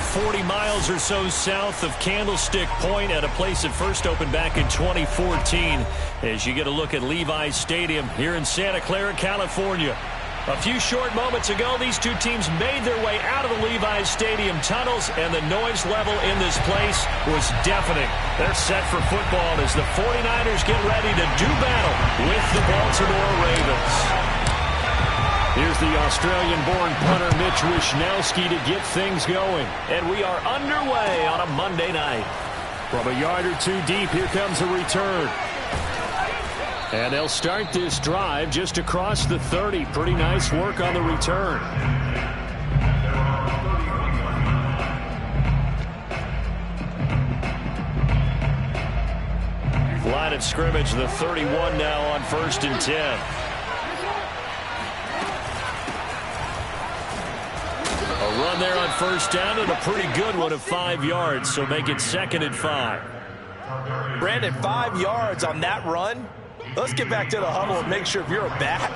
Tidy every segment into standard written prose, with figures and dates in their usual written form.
40 miles or so south of Candlestick Point at a place that first opened back in 2014 as you get a look at Levi's Stadium here in Santa Clara, California. A few short moments ago, these two teams made their way out of the Levi's Stadium tunnels, and the noise level in this place was deafening. They're set for football as the 49ers get ready to do battle with the Baltimore Ravens. Here's the Australian-born punter Mitch Wishnowsky to get things going. And we are underway on a Monday night. From a yard or two deep, here comes a return. And they'll start this drive just across the 30. Pretty nice work on the return. Line of scrimmage, the 31 now on 1st and 10. A run there on 1st down and a pretty good one of 5 yards, so make it 2nd and 5. Brandon, 5 yards on that run. Let's get back to the huddle and make sure if you're a back,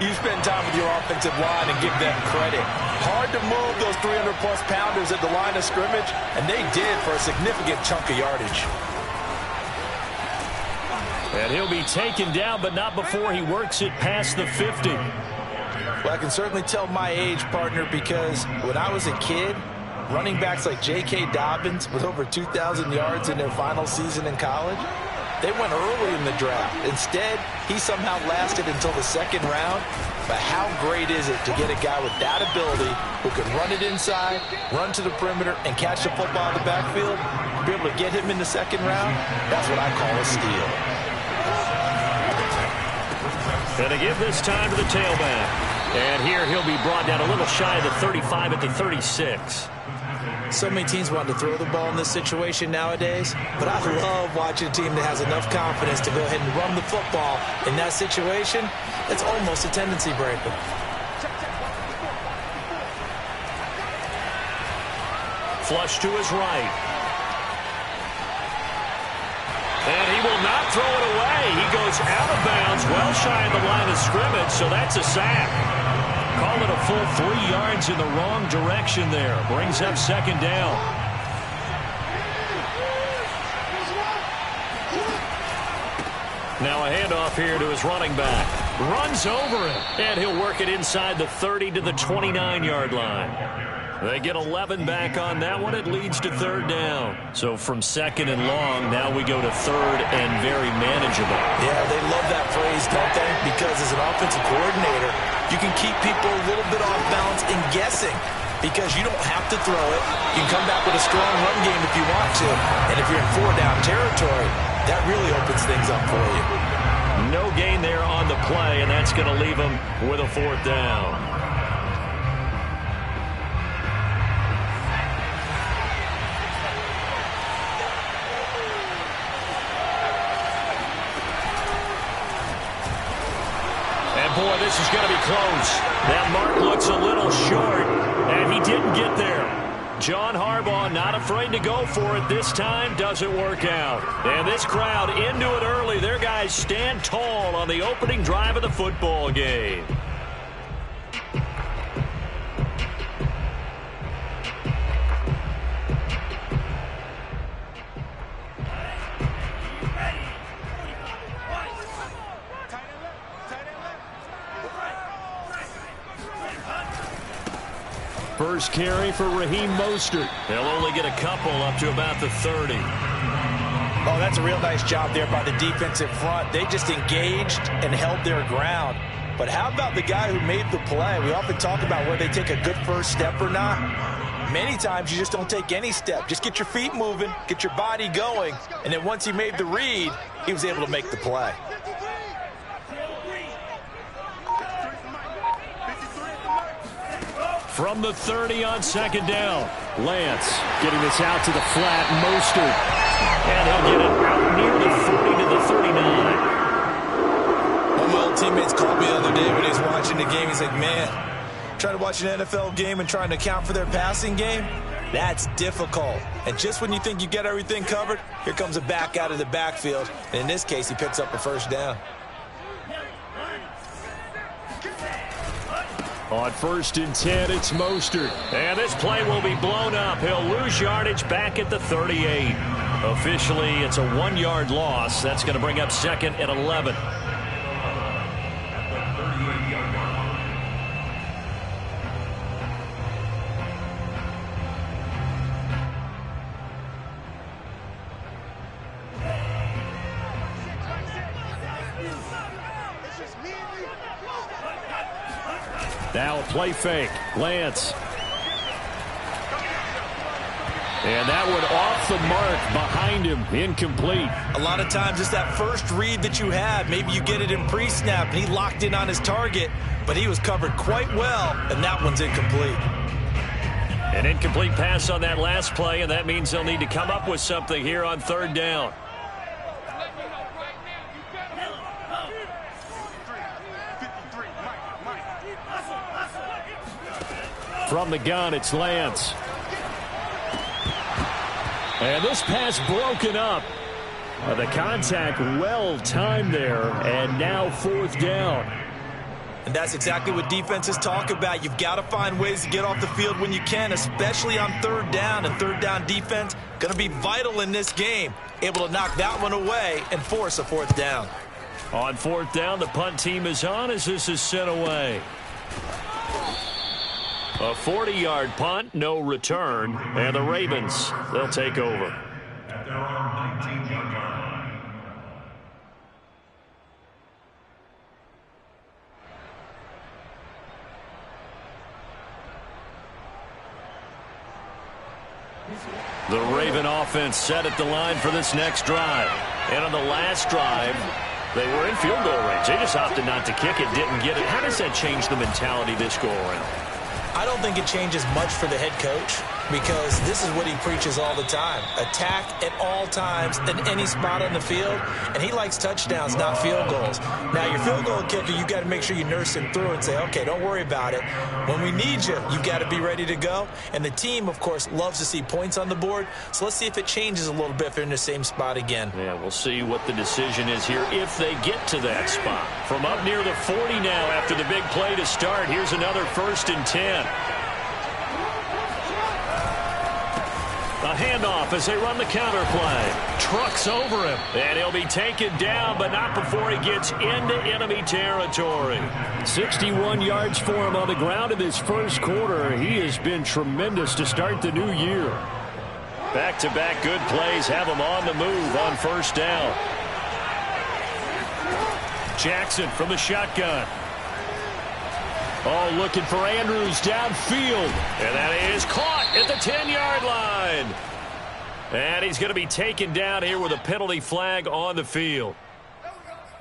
you spend time with your offensive line and give them credit. Hard to move those 300-plus pounders at the line of scrimmage, and they did for a significant chunk of yardage. And he'll be taken down, but not before he works it past the 50. Well, I can certainly tell my age, partner, because when I was a kid, running backs like J.K. Dobbins with over 2,000 yards in their final season in college, they went early in the draft. Instead, he somehow lasted until the 2nd round. But how great is it to get a guy with that ability who can run it inside, run to the perimeter, and catch the football in the backfield? Be able to get him in the 2nd round? That's what I call a steal. And to give this time to the tailback. And here he'll be brought down a little shy of the 35 at the 36. So many teams want to throw the ball in this situation nowadays, but I love watching a team that has enough confidence to go ahead and run the football. In that situation, it's almost a tendency breaker. Flush to his right. And he will not throw it away. He goes out of bounds, well shy of the line of scrimmage, so that's a sack. Call it a full 3 yards in the wrong direction there. Brings up 2nd down. Now a handoff here to his running back. Runs over him. And he'll work it inside the 30 to the 29-yard line. They get 11 back on that one. It leads to 3rd down. So from 2nd and long, now we go to 3rd and very manageable. Yeah, they love that phrase, don't they? Because as an offensive coordinator, you can keep people a little bit off balance and guessing because you don't have to throw it. You can come back with a strong run game if you want to. And if you're in 4-down territory, that really opens things up for you. No gain there on the play, and that's going to leave them with a 4th down. Boy, this is going to be close. That mark looks a little short, and he didn't get there. John Harbaugh not afraid to go for it this time. Doesn't work out. And this crowd into it early. Their guys stand tall on the opening drive of the football game. First carry for Raheem Mostert. They'll only get a couple up to about the 30. Oh, that's a real nice job there by the defensive front. They just engaged and held their ground. But how about the guy who made the play? We often talk about whether they take a good first step or not. Many times you just don't take any step. Just get your feet moving, get your body going, and then once he made the read, he was able to make the play. From the 30 on 2nd down. Lance getting this out to the flat. Mostert. And he'll get it out near the 40 to the 39. One of my old teammates called me the other day when he was watching the game. He's like, man, trying to watch an NFL game and trying to account for their passing game, that's difficult. And just when you think you get everything covered, here comes a back out of the backfield. And in this case, he picks up a 1st down. On 1st and 10, it's Mostert. And this play will be blown up. He'll lose yardage back at the 38. Officially, it's a 1-yard loss. That's going to bring up 2nd and 11. Now a play fake. Lance. And that one off the mark behind him. Incomplete. A lot of times it's that first read that you have. Maybe you get it in pre-snap, and he locked in on his target, but he was covered quite well, and that one's incomplete. An incomplete pass on that last play, and that means they'll need to come up with something here on 3rd down. From the gun, it's Lance. And this pass broken up. The contact well timed there, and now 4th down. And that's exactly what defenses talk about. You've got to find ways to get off the field when you can, especially on 3rd down. And 3rd down defense going to be vital in this game. Able to knock that one away and force a 4th down. On 4th down, the punt team is on as this is sent away. A 40-yard punt, no return, and the Ravens, they'll take over. At their own 19-yard line. The Raven offense set at the line for this next drive. And on the last drive, they were in field goal range. They just opted not to kick it, didn't get it. How does that change the mentality this go around? I don't think it changes much for the head coach because this is what he preaches all the time. Attack at all times in any spot on the field, and he likes touchdowns, not field goals. Now, your field goal kicker, you got to make sure you nurse him through and say, okay, don't worry about it. When we need you, you got to be ready to go. And the team, of course, loves to see points on the board, so let's see if it changes a little bit if they're in the same spot again. Yeah, we'll see what the decision is here if they get to that spot. From up near the 40 now after the big play to start, here's another 1st and 10. A handoff as they run the counter play. Trucks over him, and he'll be taken down, but not before he gets into enemy territory. 61 yards for him on the ground in this first quarter. He has been tremendous to start the new year. Back-to-back good plays have him on the move on 1st down. Jackson from the shotgun. Oh, looking for Andrews downfield. And that is caught at the 10-yard line. And he's going to be taken down here with a penalty flag on the field.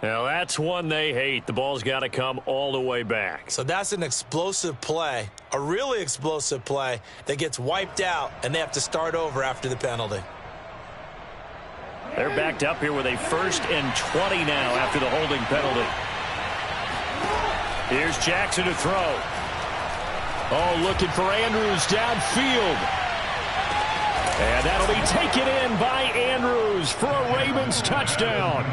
Now, that's one they hate. The ball's got to come all the way back. So that's an explosive play, a really explosive play that gets wiped out, and they have to start over after the penalty. They're backed up here with a 1st and 20 now after the holding penalty. Here's Jackson to throw. Oh, looking for Andrews downfield. And that'll be taken in by Andrews for a Ravens touchdown.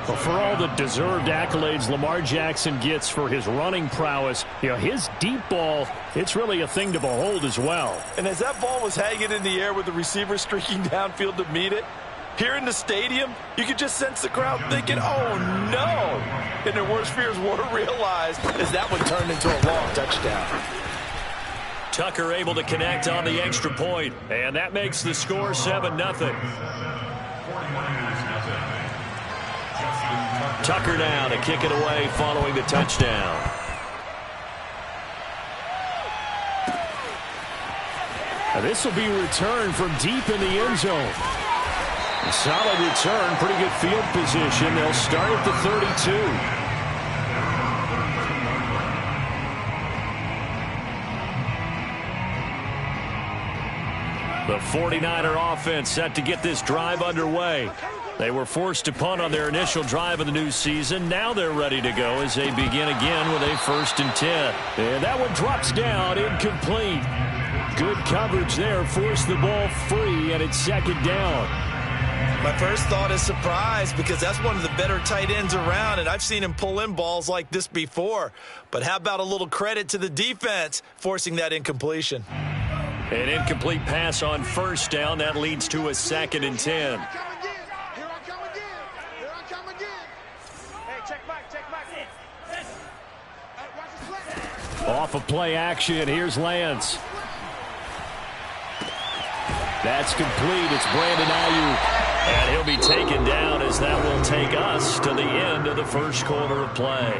Well, for all the deserved accolades Lamar Jackson gets for his running prowess, you know, his deep ball, it's really a thing to behold as well. And as that ball was hanging in the air with the receiver streaking downfield to meet it, here in the stadium, you could just sense the crowd thinking, oh, no. And their worst fears were realized as that one turned into a long touchdown. Tucker able to connect on the extra point, and that makes the score 7-0. Tucker now to kick it away following the touchdown. This will be returned from deep in the end zone. A solid return, pretty good field position. They'll start at the 32. The 49er offense set to get this drive underway. They were forced to punt on their initial drive of the new season. Now they're ready to go as they begin again with a 1st and 10. And that one drops down, incomplete. Good coverage there, forced the ball free, and it's 2nd down. My first thought is surprise because that's one of the better tight ends around, and I've seen him pull in balls like this before. But how about a little credit to the defense forcing that incompletion? An incomplete pass on first down. That leads to a 2nd and 10. Off of play action, here's Lance. That's complete. It's Brandon Ayuk. And he'll be taken down as that will take us to the end of the first quarter of play.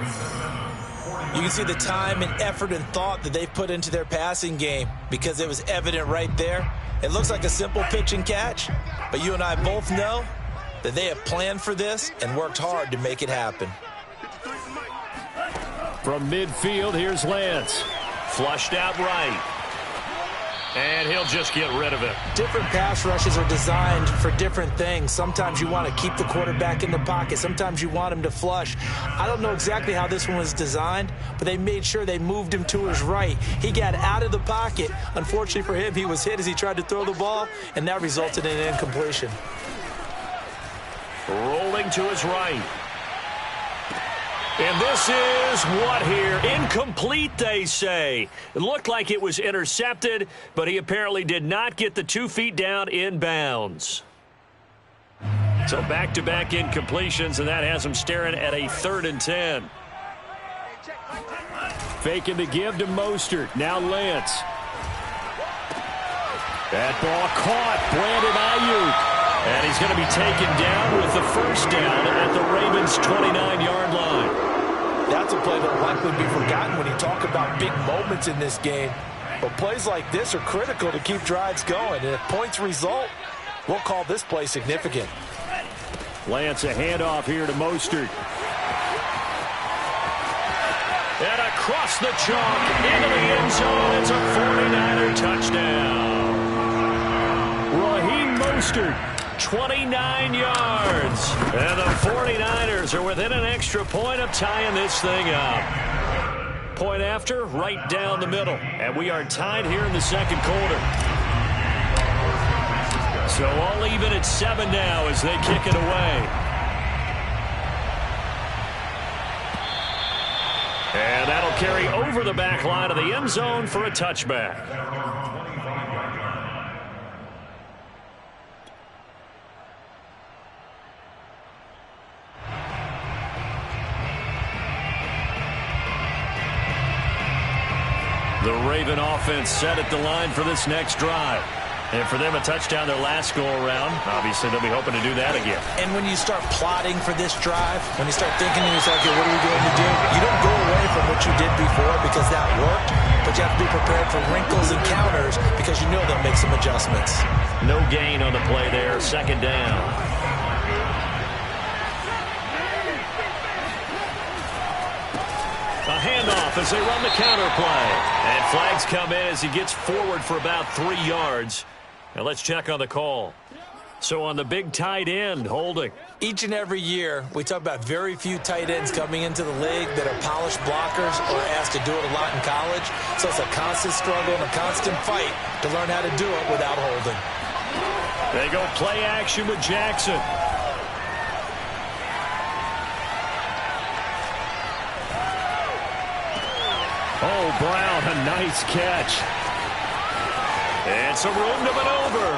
You can see the time and effort and thought that they've put into their passing game because it was evident right there. It looks like a simple pitch and catch, but you and I both know that they have planned for this and worked hard to make it happen. From midfield, here's Lance. Flushed out right. And he'll just get rid of it. Different pass rushes are designed for different things. Sometimes you want to keep the quarterback in the pocket. Sometimes you want him to flush. I don't know exactly how this one was designed, but they made sure they moved him to his right. He got out of the pocket. Unfortunately for him, he was hit as he tried to throw the ball, and that resulted in an incompletion. Rolling to his right. And this is what here? Incomplete, they say. It looked like it was intercepted, but he apparently did not get the 2 feet down in bounds. So back-to-back incompletions, and that has him staring at a 3rd and 10. Faking the give to Mostert. Now Lance. That ball caught. Brandon Ayuk. And he's going to be taken down with the first down at the Ravens' 29-yard line. That's a play that will likely be forgotten when you talk about big moments in this game. But plays like this are critical to keep drives going. And if points result, we'll call this play significant. Lance, a handoff here to Mostert. And across the chalk into the end zone. It's a 49er touchdown. Raheem Mostert, 29 yards. And the 49ers are within an extra point of tying this thing up. Point after, right down the middle. And we are tied here in the second quarter. So all even at 7 now as they kick it away. And that'll carry over the back line of the end zone for a touchback. The Raven offense set at the line for this next drive. And for them, a touchdown their last go-around. Obviously, they'll be hoping to do that again. And when you start plotting for this drive, when you start thinking to yourself, okay, what are we going to do? You don't go away from what you did before because that worked, but you have to be prepared for wrinkles and counters because you know they'll make some adjustments. No gain on the play there. 2nd down. A handoff as they run the counter play. And flags come in as he gets forward for about 3 yards. Now let's check on the call. So on the big tight end, holding. Each and every year, we talk about very few tight ends coming into the league that are polished blockers or asked to do it a lot in college. So it's a constant struggle and a constant fight to learn how to do it without holding. They go play action with Jackson. Oh, Brown, a nice catch. It's a room to maneuver.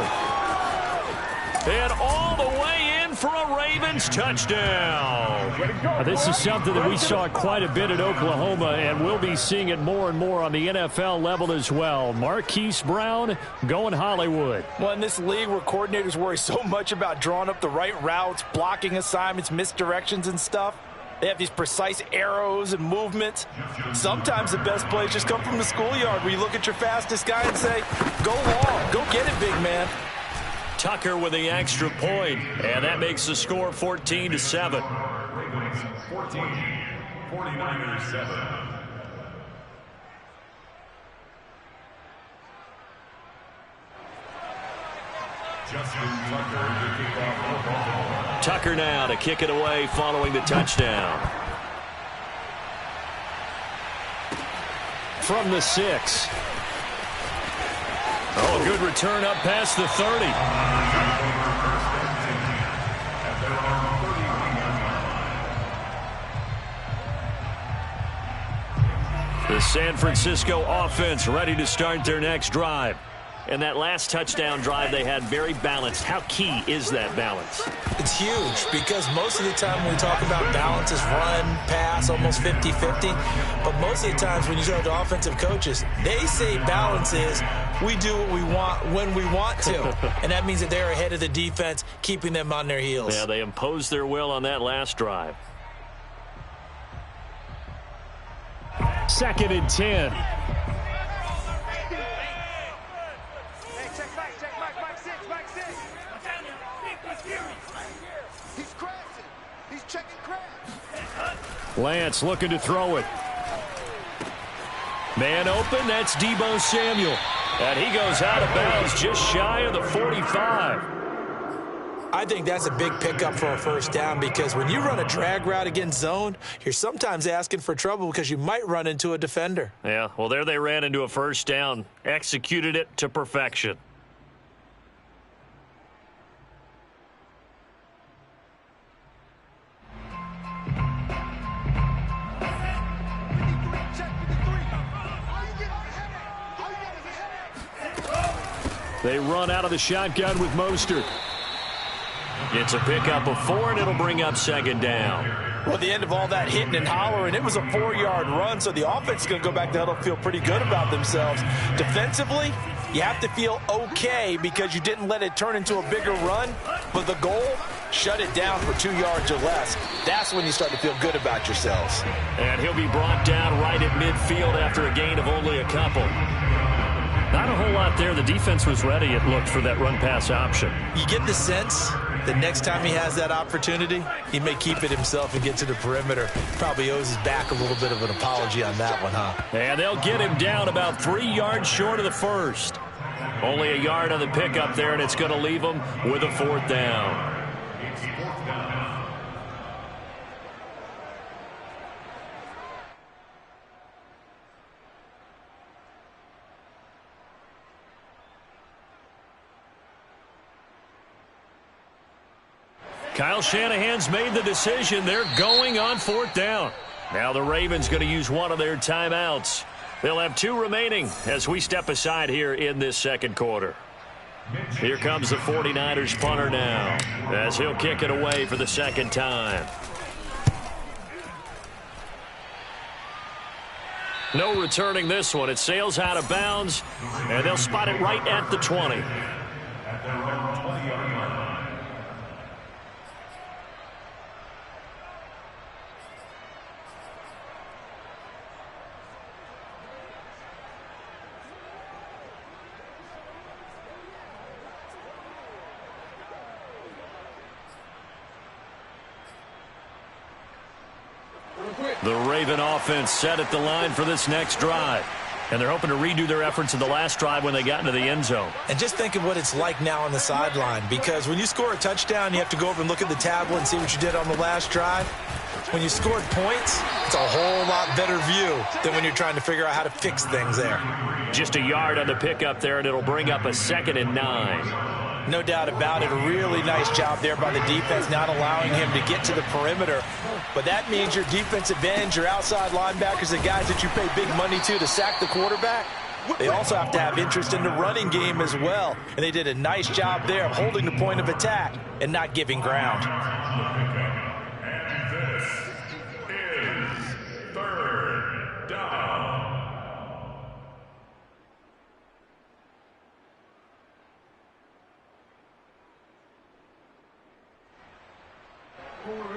And all the way in for a Ravens touchdown. This is something that we saw quite a bit at Oklahoma, and we'll be seeing it more and more on the NFL level as well. Marquise Brown going Hollywood. Well, in this league where coordinators worry so much about drawing up the right routes, blocking assignments, misdirections and stuff, they have these precise arrows and movements. Sometimes the best plays just come from the schoolyard where you look at your fastest guy and say, go long, go get it, big man. Tucker with the extra point, and that makes the score 14-7. 14, 49ers 7. Tucker now to kick it away following the touchdown. From the 6. Oh, good return up past the 30. The San Francisco offense ready to start their next drive. And that last touchdown drive they had very balanced. How key is that balance? It's huge because most of the time when we talk about balance is run, pass, almost 50-50. But most of the times when you talk to offensive coaches, they say balance is we do what we want when we want to. And that means that they're ahead of the defense, keeping them on their heels. Yeah, they imposed their will on that last drive. 2nd and 10. Lance looking to throw it. Man open, that's Deebo Samuel. And he goes out of bounds just shy of the 45. I think that's a big pickup for a first down because when you run a drag route against zone, you're sometimes asking for trouble because you might run into a defender. Yeah, well, there they ran into a first down. Executed it to perfection. They run out of the shotgun with Mostert. It's a pickup of 4, and it'll bring up 2nd down. Well, at the end of all that hitting and hollering, it was a 4-yard run, so the offense is going to go back to huddle and feel pretty good about themselves. Defensively, you have to feel okay because you didn't let it turn into a bigger run, but the goal, shut it down for 2 yards or less. That's when you start to feel good about yourselves. And he'll be brought down right at midfield after a gain of only a couple. Not a whole lot there. The defense was ready, it looked, for that run-pass option. You get the sense that next time he has that opportunity, he may keep it himself and get to the perimeter. Probably owes his back a little bit of an apology on that one, huh? And they'll get him down about 3 yards short of the first. Only a yard on the pickup there, and it's going to leave him with a 4th down. Kyle Shanahan's made the decision. They're going on 4th down. Now the Ravens going to use one of their timeouts. They'll have 2 remaining as we step aside here in this second quarter. Here comes the 49ers punter now as he'll kick it away for the 2nd time. No returning this one. It sails out of bounds, and they'll spot it right at the 20. The Raven offense set at the line for this next drive. And they're hoping to redo their efforts in the last drive when they got into the end zone. And just think of what it's like now on the sideline, because when you score a touchdown, you have to go over and look at the tablet and see what you did on the last drive. When you scored points, it's a whole lot better view than when you're trying to figure out how to fix things there. Just a yard on the pickup there, and it'll bring up a 2nd and 9. No doubt about it. A really nice job there by the defense, not allowing him to get to the perimeter. But that means your defensive ends, your outside linebackers, the guys that you pay big money to sack the quarterback, they also have to have interest in the running game as well. And they did a nice job there of holding the point of attack and not giving ground. And this is 3rd down.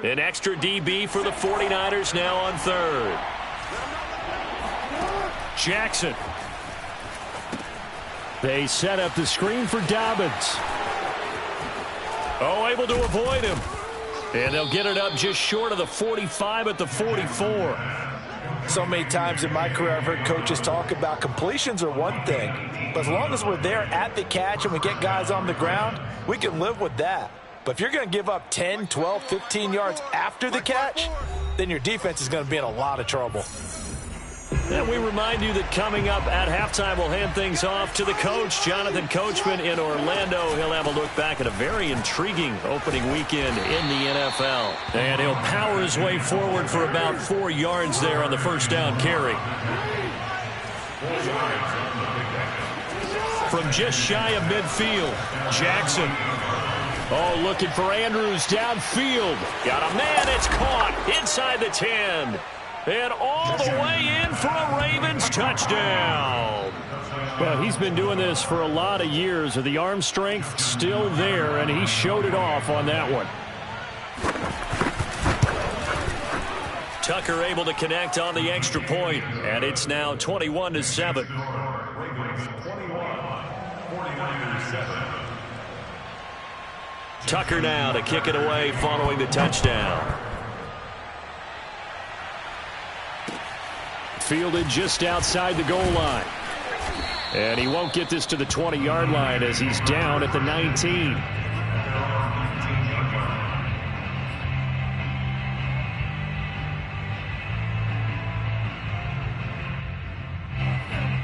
An extra DB for the 49ers now on 3rd. Jackson. They set up the screen for Dobbins. Oh, able to avoid him. And they'll get it up just short of the 45 at the 44. So many times in my career I've heard coaches talk about completions are one thing, but as long as we're there at the catch and we get guys on the ground, we can live with that. But if you're going to give up 10, 12, 15 yards after the catch, then your defense is going to be in a lot of trouble. And we remind you that coming up at halftime, we'll hand things off to the coach, Jonathan Coachman in Orlando. He'll have a look back at a very intriguing opening weekend in the NFL. And he'll power his way forward for about 4 yards there on the first down carry. From just shy of midfield, Jackson. Oh, looking for Andrews downfield. Got a man, it's caught inside the 10. And all the way in for a Ravens touchdown. Well, he's been doing this for a lot of years. The arm strength still there, and he showed it off on that one. Tucker able to connect on the extra point, and it's now 21-7. Tucker now to kick it away following the touchdown. Fielded just outside the goal line. And he won't get this to the 20-yard line as he's down at the 19.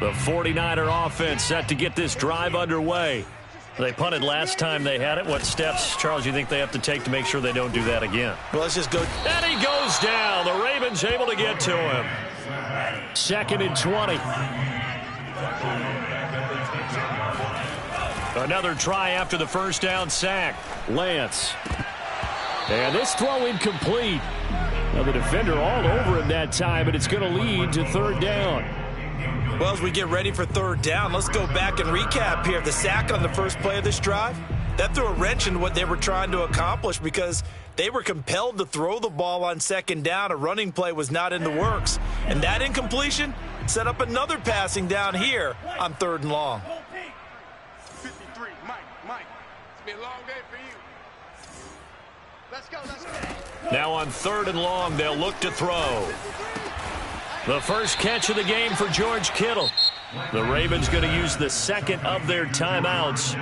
The 49er offense set to get this drive underway. They punted last time they had it. What steps, Charles, you think they have to take to make sure they don't do that again? Well, let's just go. And he goes down. The Ravens able to get to him. 2nd and 20. Another try after the first down sack. Lance. And this throw incomplete. Now the defender all over him that time, and it's going to lead to 3rd down. Well, as we get ready for 3rd down, let's go back and recap here. The sack on the first play of this drive, that threw a wrench in what they were trying to accomplish because they were compelled to throw the ball on 2nd down. A running play was not in the works. And that incompletion set up another passing down here on 3rd and long. 53, Mike. It's been a long day for you. Let's go. Now on 3rd and long, they'll look to throw. The first catch of the game for George Kittle. The Ravens going to use the 2nd of their timeouts.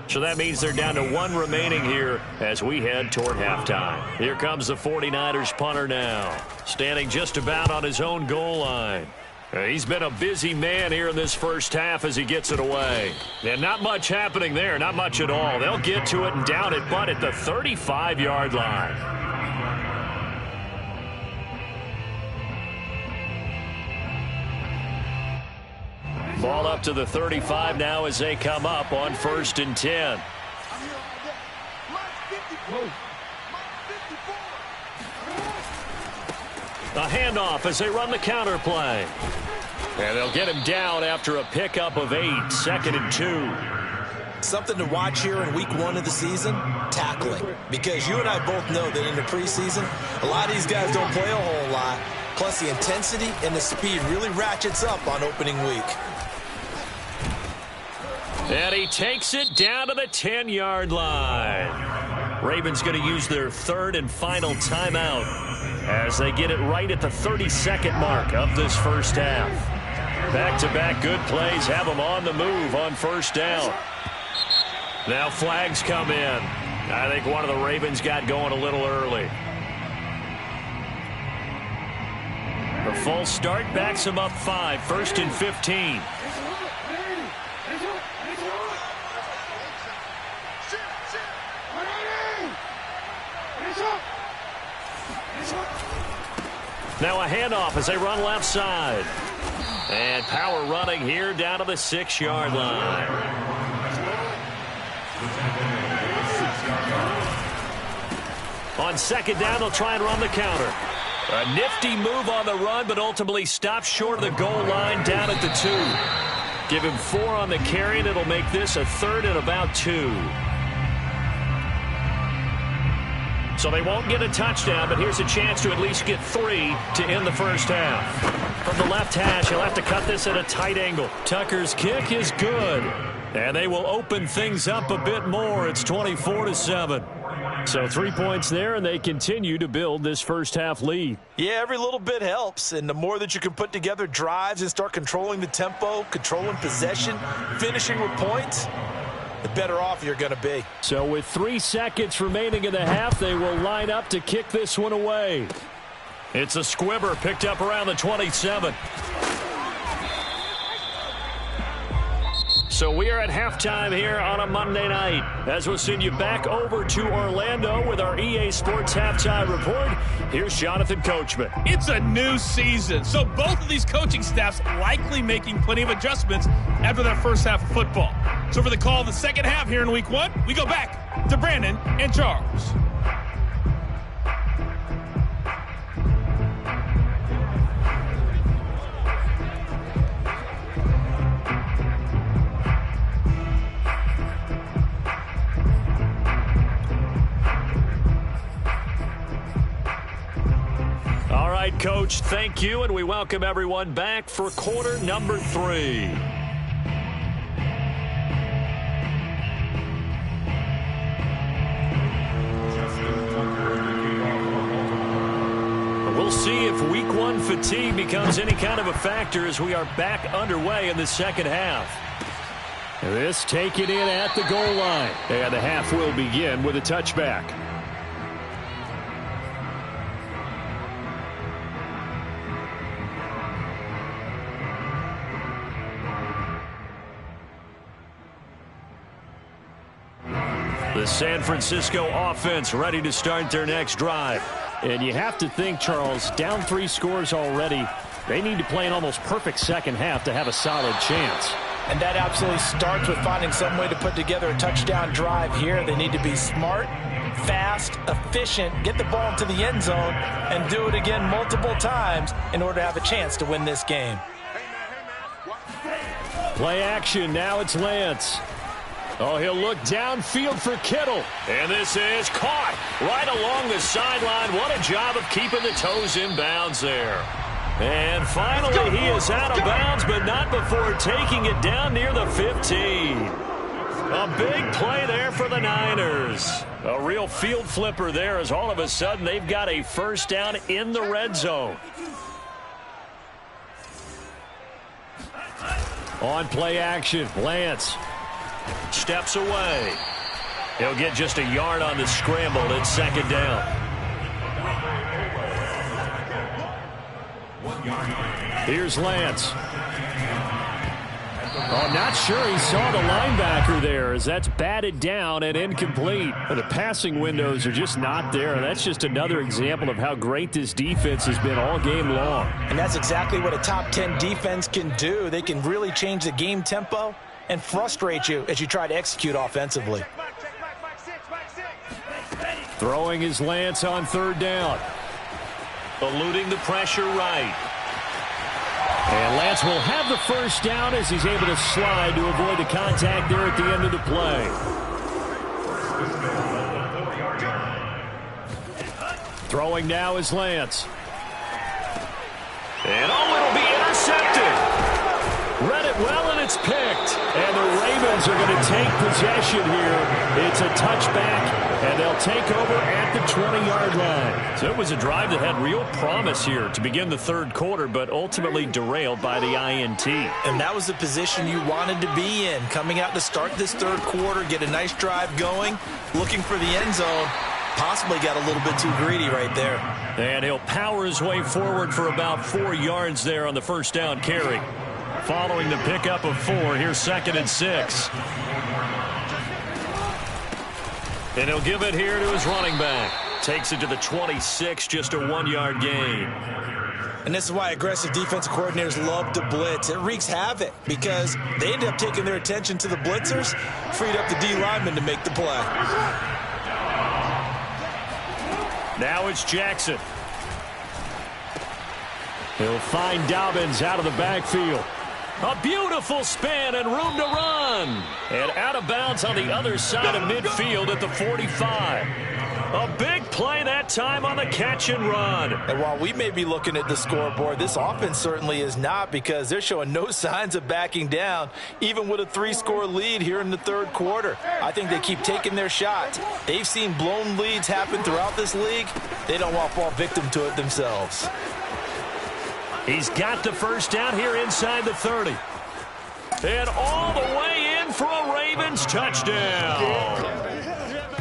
So that means they're down to 1 remaining here as we head toward halftime. Here comes the 49ers punter now, standing just about on his own goal line. He's been a busy man here in this first half as he gets it away. And not much happening there, not much at all. They'll get to it and down it, but at the 35-yard line. Ball up to the 35 now as they come up on 1st and 10. A handoff as they run the counter play. And they'll get him down after a pickup of 8, 2nd and 2. Something to watch here in week 1 of the season, tackling. Because you and I both know that in the preseason, a lot of these guys don't play a whole lot. Plus the intensity and the speed really ratchets up on opening week. And he takes it down to the 10-yard line. Ravens going to use their 3rd and final timeout as they get it right at the 32nd mark of this first half. Back-to-back good plays have them on the move on 1st down. Now flags come in. I think one of the Ravens got going a little early. The false start backs him up 5, 1st and 15. Now a handoff as they run left side. And power running here down to the 6-yard line. On 2nd down, they'll try and run the counter. A nifty move on the run, but ultimately stopped short of the goal line down at the 2. Give him 4 on the carry, and it'll make this a 3rd and about 2. So they won't get a touchdown, but here's a chance to at least get 3 to end the first half. From the left hash, he'll have to cut this at a tight angle. Tucker's kick is good. And they will open things up a bit more. It's 24-7. So 3 points there, and they continue to build this first half lead. Yeah, every little bit helps, and the more that you can put together drives and start controlling the tempo, controlling possession, finishing with points, the better off you're going to be. So with 3 seconds remaining in the half, they will line up to kick this one away. It's a squibber picked up around the 27. So we are at halftime here on a Monday night. As we'll send you back over to Orlando with our EA Sports Halftime Report. Here's Jonathan Coachman. It's a new season, so both of these coaching staffs likely making plenty of adjustments after that first half of football. So for the call of the second half here in Week 1, we go back to Brandon and Charles. All right, Coach, thank you, and we welcome everyone back for quarter number 3. We'll see if Week 1 fatigue becomes any kind of a factor as we are back underway in the second half. This taken in at the goal line, and the half will begin with a touchback. The San Francisco offense ready to start their next drive. And you have to think, Charles, down 3 scores already. They need to play an almost perfect second half to have a solid chance. And that absolutely starts with finding some way to put together a touchdown drive here. They need to be smart, fast, efficient, get the ball into the end zone, and do it again multiple times in order to have a chance to win this game. Play action. Now it's Lance. Oh, he'll look downfield for Kittle. And this is caught right along the sideline. What a job of keeping the toes in bounds there. And finally, he is out of bounds, but not before taking it down near the 15. A big play there for the Niners. A real field flipper there as all of a sudden they've got a first down in the red zone. On play action, Lance steps away. He'll get just a yard on the scramble. It's second down. Here's Lance. Oh, not sure he saw the linebacker there as that's batted down and incomplete. The passing windows are just not there. That's just another example of how great this defense has been all game long. And that's exactly what a top 10 defense can do. They can really change the game tempo and frustrate you as you try to execute offensively. Throwing his Lance on third down. Eluding the pressure right. And Lance will have the first down as he's able to slide to avoid the contact there at the end of the play. Throwing now is Lance. And it'll be intercepted. Read it well, and it's picked. And the Ravens are going to take possession here. It's a touchback, and they'll take over at the 20-yard line. So it was a drive that had real promise here to begin the third quarter, but ultimately derailed by the INT. And that was the position you wanted to be in, coming out to start this third quarter, get a nice drive going, looking for the end zone. Possibly got a little bit too greedy right there. And he'll power his way forward for about 4 yards there on the first down carry. Following the pickup of 4, here's 2nd and 6. And he'll give it here to his running back. Takes it to the 26, just a 1-yard gain. And this is why aggressive defensive coordinators love to blitz. It wreaks havoc because they end up taking their attention to the blitzers, freed up the D lineman to make the play. Now it's Jackson. He'll find Dobbins out of the backfield. A beautiful spin and room to run. And out of bounds on the other side of midfield at the 45. A big play that time on the catch and run. And while we may be looking at the scoreboard, this offense certainly is not, because they're showing no signs of backing down, even with a 3-score lead here in the third quarter. I think they keep taking their shots. They've seen blown leads happen throughout this league. They don't want to fall victim to it themselves. He's got the first down here inside the 30. And all the way in for a Ravens touchdown.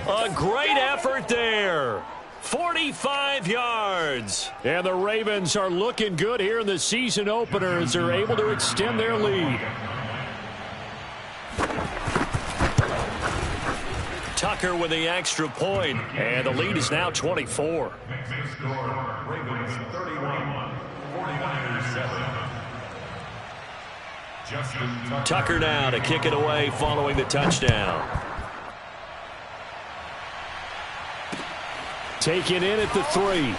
A great effort there. 45 yards. And the Ravens are looking good here in the season opener as they're able to extend their lead. Tucker with the extra point, and the lead is now 24. Next score, Ravens 31, 49ers 7. Justin Tucker now to kick it away following the touchdown. Taken in at the 3.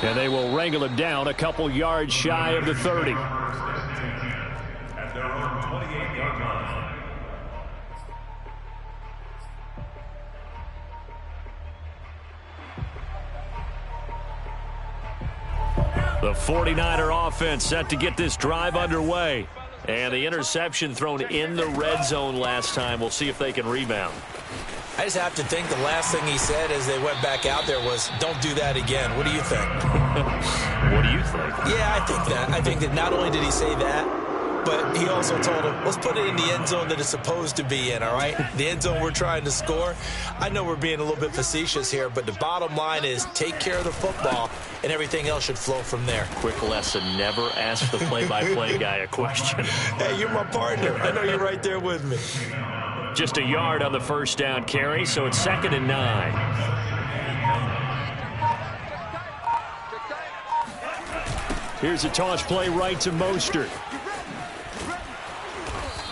And they will wrangle him down a couple yards shy of the 30. At their own 28-yard line. The 49er offense set to get this drive underway. And the interception thrown in the red zone last time. We'll see if they can rebound. I just have to think the last thing he said as they went back out there was, don't do that again. What do you think? What do you think? Yeah, I think that. I think that not only did he say that, but he also told him, let's put it in the end zone that it's supposed to be in, all right? The end zone we're trying to score. I know we're being a little bit facetious here, but the bottom line is take care of the football, and everything else should flow from there. Quick lesson, never ask the play-by-play guy a question. Hey, you're my partner. I know you're right there with me. Just a yard on the first down carry, so it's 2nd and 9. Here's a toss play right to Mostert.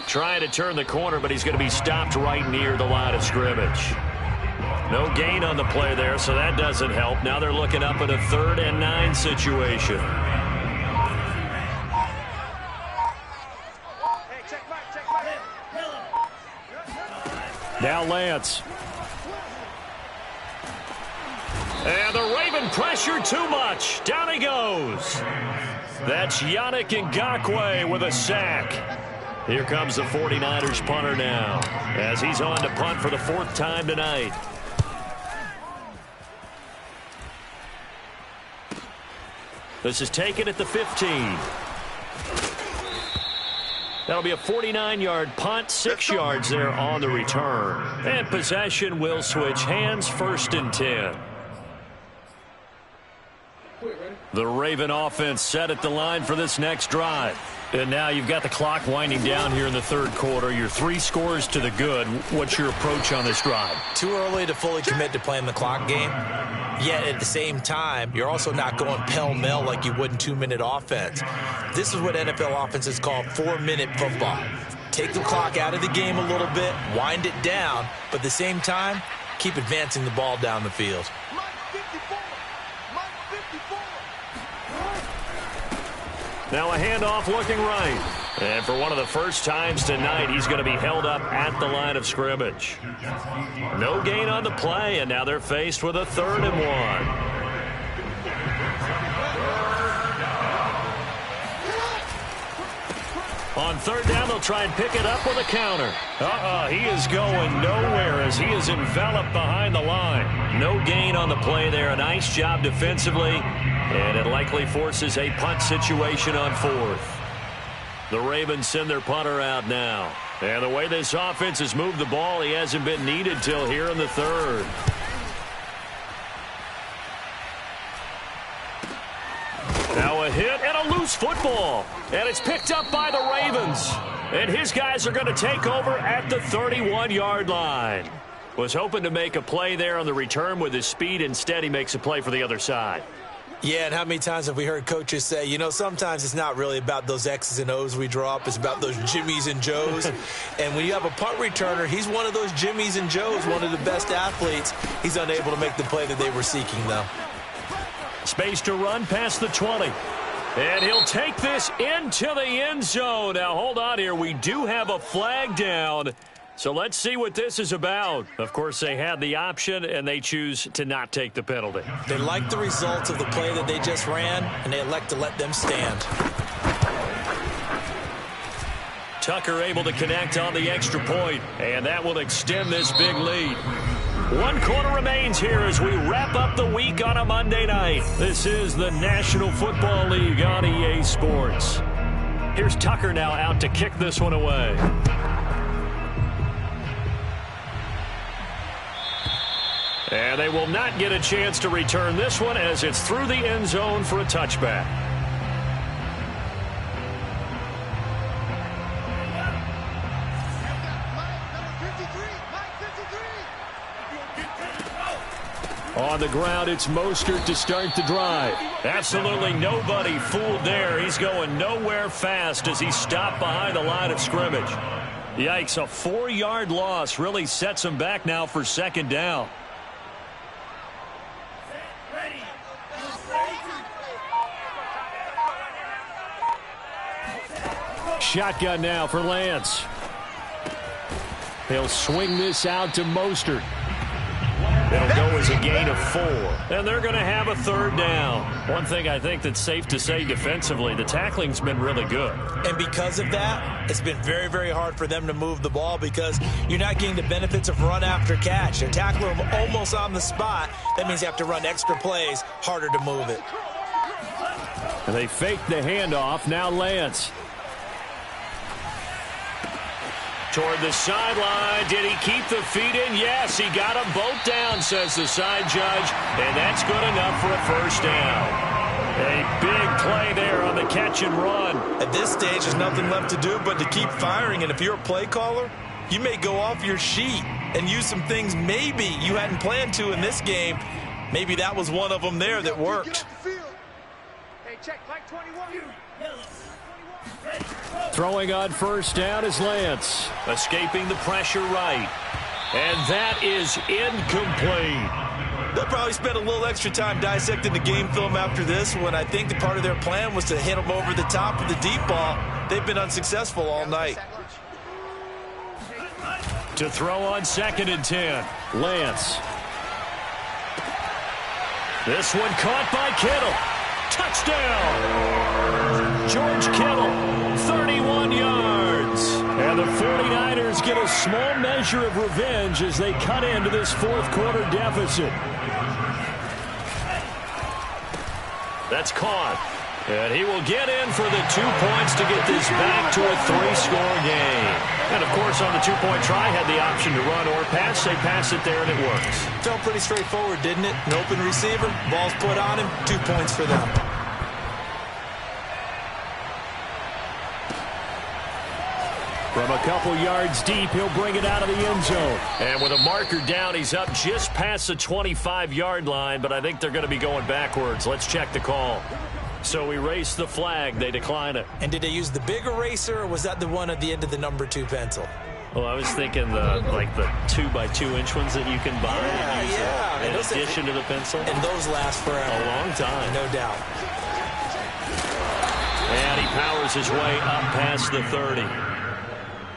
Trying to turn the corner, but he's going to be stopped right near the line of scrimmage. No gain on the play there, so that doesn't help. Now they're looking up at a 3rd and 9 situation. Now Lance. And the Raven pressure too much. Down he goes. That's Yannick Ngakoue with a sack. Here comes the 49ers punter now, as he's on to punt for the 4th time tonight. This is taken at the 15. That'll be a 49-yard punt, 6 yards there on the return. And possession will switch hands, 1st and 10. The Raven offense set at the line for this next drive. And now you've got the clock winding down here in the 3rd quarter. Your 3 scores to the good. What's your approach on this drive? Too early to fully commit to playing the clock game. Yet at the same time, you're also not going pell-mell like you would in 2-minute offense. This is what NFL offenses call 4-minute football. Take the clock out of the game a little bit, wind it down, but at the same time, keep advancing the ball down the field. Now a handoff looking right. And for one of the first times tonight, he's going to be held up at the line of scrimmage. No gain on the play, and now they're faced with a 3rd and 1. On 3rd down, they'll try and pick it up with a counter. He is going nowhere as he is enveloped behind the line. No gain on the play there. A nice job defensively, and it likely forces a punt situation on 4th. The Ravens send their punter out now. And the way this offense has moved the ball, he hasn't been needed till here in the 3rd. Now a hit and a loose football. And it's picked up by the Ravens. And his guys are going to take over at the 31-yard line. Was hoping to make a play there on the return with his speed. Instead, he makes a play for the other side. Yeah, and how many times have we heard coaches say, you know, sometimes it's not really about those X's and O's we draw up. It's about those Jimmies and Joes. And when you have a punt returner, he's one of those Jimmies and Joes, one of the best athletes. He's unable to make the play that they were seeking, though. Space to run past the 20. And he'll take this into the end zone. Now, hold on here. We do have a flag down. So let's see what this is about. Of course, they had the option, and they choose to not take the penalty. They like the results of the play that they just ran, and they elect to let them stand. Tucker able to connect on the extra point, and that will extend this big lead. 1 quarter remains here as we wrap up the week on a Monday night. This is the National Football League on EA Sports. Here's Tucker now out to kick this one away. And they will not get a chance to return this one as it's through the end zone for a touchback. On the ground, it's Mostert to start the drive. Absolutely nobody fooled there. He's going nowhere fast as he stopped behind the line of scrimmage. Yikes, a 4-yard loss really sets him back now for second down. Shotgun now for Lance. He'll swing this out to Mostert. It'll go as a gain of 4. And they're going to have a third down. One thing I think that's safe to say defensively, the tackling's been really good. And because of that, it's been very, very hard for them to move the ball because you're not getting the benefits of run after catch. They're tackling them almost on the spot. That means you have to run extra plays, harder to move it. And they fake the handoff. Now Lance. Toward the sideline. Did he keep the feet in? Yes, he got them both down, says the side judge. And that's good enough for a first down. A big play there on the catch and run. At this stage, there's nothing left to do but to keep firing. And if you're a play caller, you may go off your sheet and use some things maybe you hadn't planned to in this game. Maybe that was one of them there that worked. Hey, check, like 21. Throwing on first down is Lance. Escaping the pressure right. And that is incomplete. They'll probably spend a little extra time dissecting the game film after this when I think the part of their plan was to hit them over the top of the deep ball. They've been unsuccessful all night. To throw on 2nd and 10. Lance. This one caught by Kittle. Touchdown! George Kittle, 31 yards. And the 49ers get a small measure of revenge as they cut into this fourth quarter deficit. That's caught. And he will get in for the 2 points to get this back to a 3-score game. And, of course, on the 2-point try, had the option to run or pass. They pass it there, and it works. Felt pretty straightforward, didn't it? An open receiver, ball's put on him, 2 points for them. From a couple yards deep, he'll bring it out of the end zone. And with a marker down, he's up just past the 25-yard line, but I think they're going to be going backwards. Let's check the call. So we race the flag. They decline it. And did they use the big eraser, or was that the one at the end of the number 2 pencil? Well, I was thinking the 2x2-inch ones that you can buy in addition to the pencil. And those last forever. A long time. No doubt. And he powers his way up past the 30.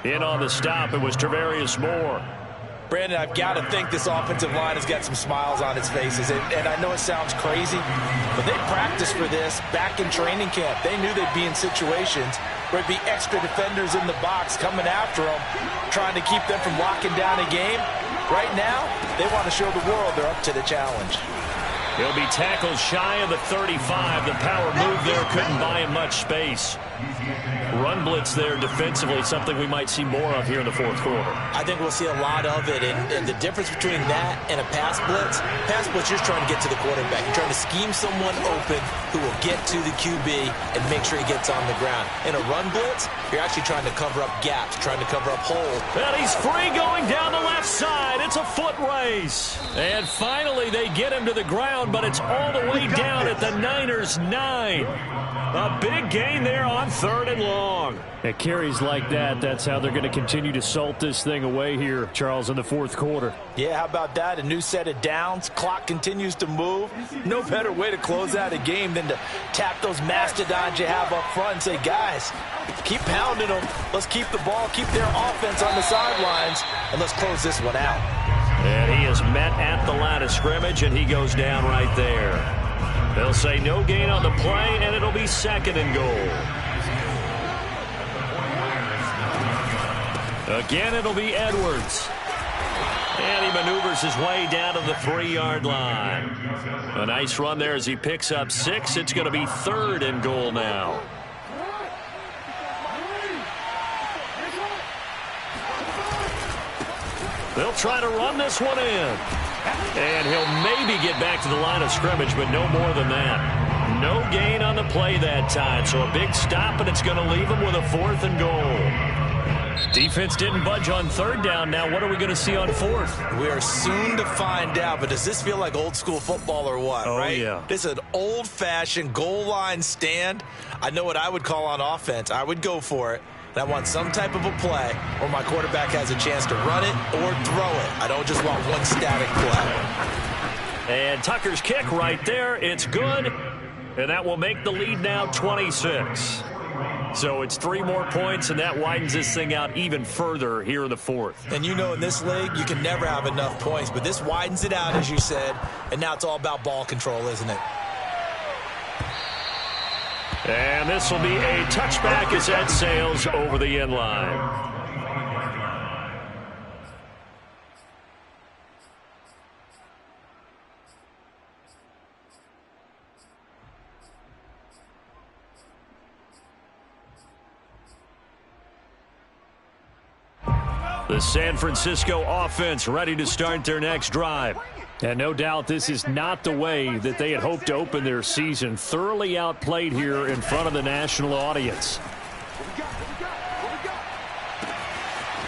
In on the stop, it was Tarvarius Moore. Brandon, I've got to think this offensive line has got some smiles on its faces. And I know it sounds crazy, but they practiced for this back in training camp. They knew they'd be in situations where it'd be extra defenders in the box coming after them, trying to keep them from locking down a game. Right now, they want to show the world they're up to the challenge. He'll be tackled shy of the 35. The power move there couldn't buy him much space. Run blitz there defensively, something we might see more of here in the fourth quarter. I think we'll see a lot of it, and the difference between that and a pass blitz, you're just trying to get to the quarterback. You're trying to scheme someone open who will get to the QB and make sure he gets on the ground. In a run blitz, you're actually trying to cover up gaps, trying to cover up holes. And he's free going down the left side. It's a foot race. And finally they get him to the ground, but it's all the way down at the Niners' 9. A big gain there on 3rd and long. At carries like that, that's how they're going to continue to salt this thing away here, Charles, in the fourth quarter. Yeah, how about that? A new set of downs. Clock continues to move. No better way to close out a game than to tap those mastodons you have up front and say, guys, keep pounding them. Let's keep the ball, keep their offense on the sidelines, and let's close this one out. And he is met at the line of scrimmage, and he goes down right there. They'll say no gain on the play, and it'll be 2nd and goal. Again, it'll be Edwards. And he maneuvers his way down to the 3-yard line. A nice run there as he picks up 6. It's going to be 3rd and goal now. They'll try to run this one in. And he'll maybe get back to the line of scrimmage, but no more than that. No gain on the play that time. So a big stop, and it's going to leave him with a 4th and goal. Defense didn't budge on third down. Now what are we going to see on fourth? We are soon to find out, but does this feel like old school football or what, right? Yeah. This is an old-fashioned goal line stand. I know what I would call on offense. I would go for it. And I want some type of a play where my quarterback has a chance to run it or throw it. I don't just want one static play. And Tucker's kick right there. It's good. And that will make the lead now 26. So it's 3 more points, and that widens this thing out even further here in the fourth. And you know in this league, you can never have enough points, but this widens it out, as you said, and now it's all about ball control, isn't it? And this will be a touchback as that sails over the end line. The San Francisco offense ready to start their next drive. And no doubt this is not the way that they had hoped to open their season. Thoroughly outplayed here in front of the national audience.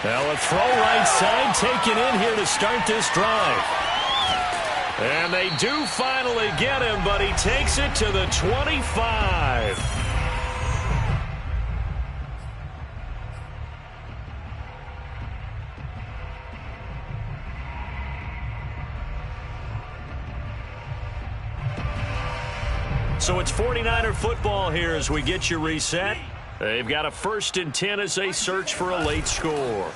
Well, a throw right side taken in here to start this drive. And they do finally get him, but he takes it to the 25. So it's 49er football here as we get you reset. They've got a 1st and 10 as they search for a late score.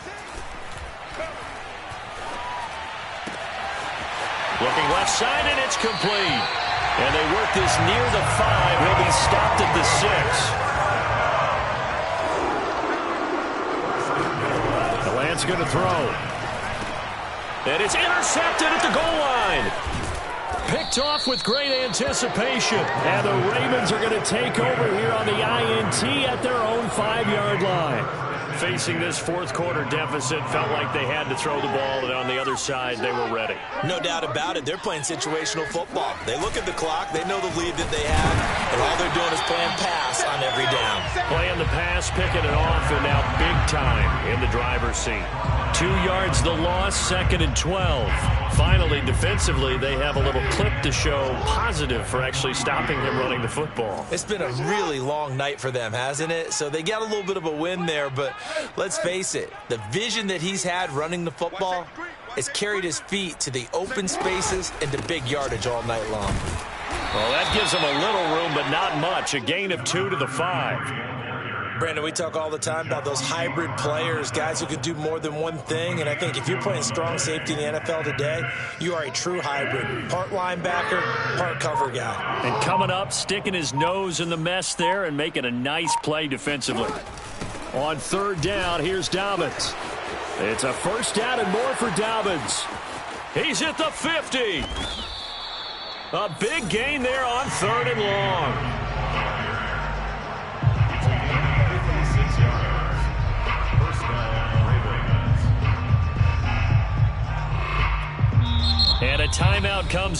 Looking left side, and it's complete. And they work this near the 5. He'll be stopped at the 6. The Lance going to throw. And it's intercepted at the goal line. Picked off with great anticipation. And the Ravens are going to take over here on the INT at their own 5-yard line. Facing this fourth quarter deficit, felt like they had to throw the ball, and on the other side, they were ready. No doubt about it. They're playing situational football. They look at the clock. They know the lead that they have, and all they're doing is playing pass on every down. Playing the pass, picking it off, and now big time in the driver's seat. 2 yards the loss, 2nd and 12. Finally, defensively, they have a little clip to show positive for actually stopping him running the football. It's been a really long night for them, hasn't it? So they got a little bit of a win there, but let's face it, the vision that he's had running the football has carried his feet to the open spaces and to big yardage all night long. Well, that gives him a little room, but not much. A gain of 2 to the 5. Brandon, we talk all the time about those hybrid players, guys who can do more than one thing, and I think if you're playing strong safety in the NFL today, you are a true hybrid. Part linebacker, part cover guy. And coming up, sticking his nose in the mess there and making a nice play defensively. On 3rd down, here's Dobbins. It's a 1st down and more for Dobbins. He's at the 50. A big gain there on 3rd and long. And a timeout comes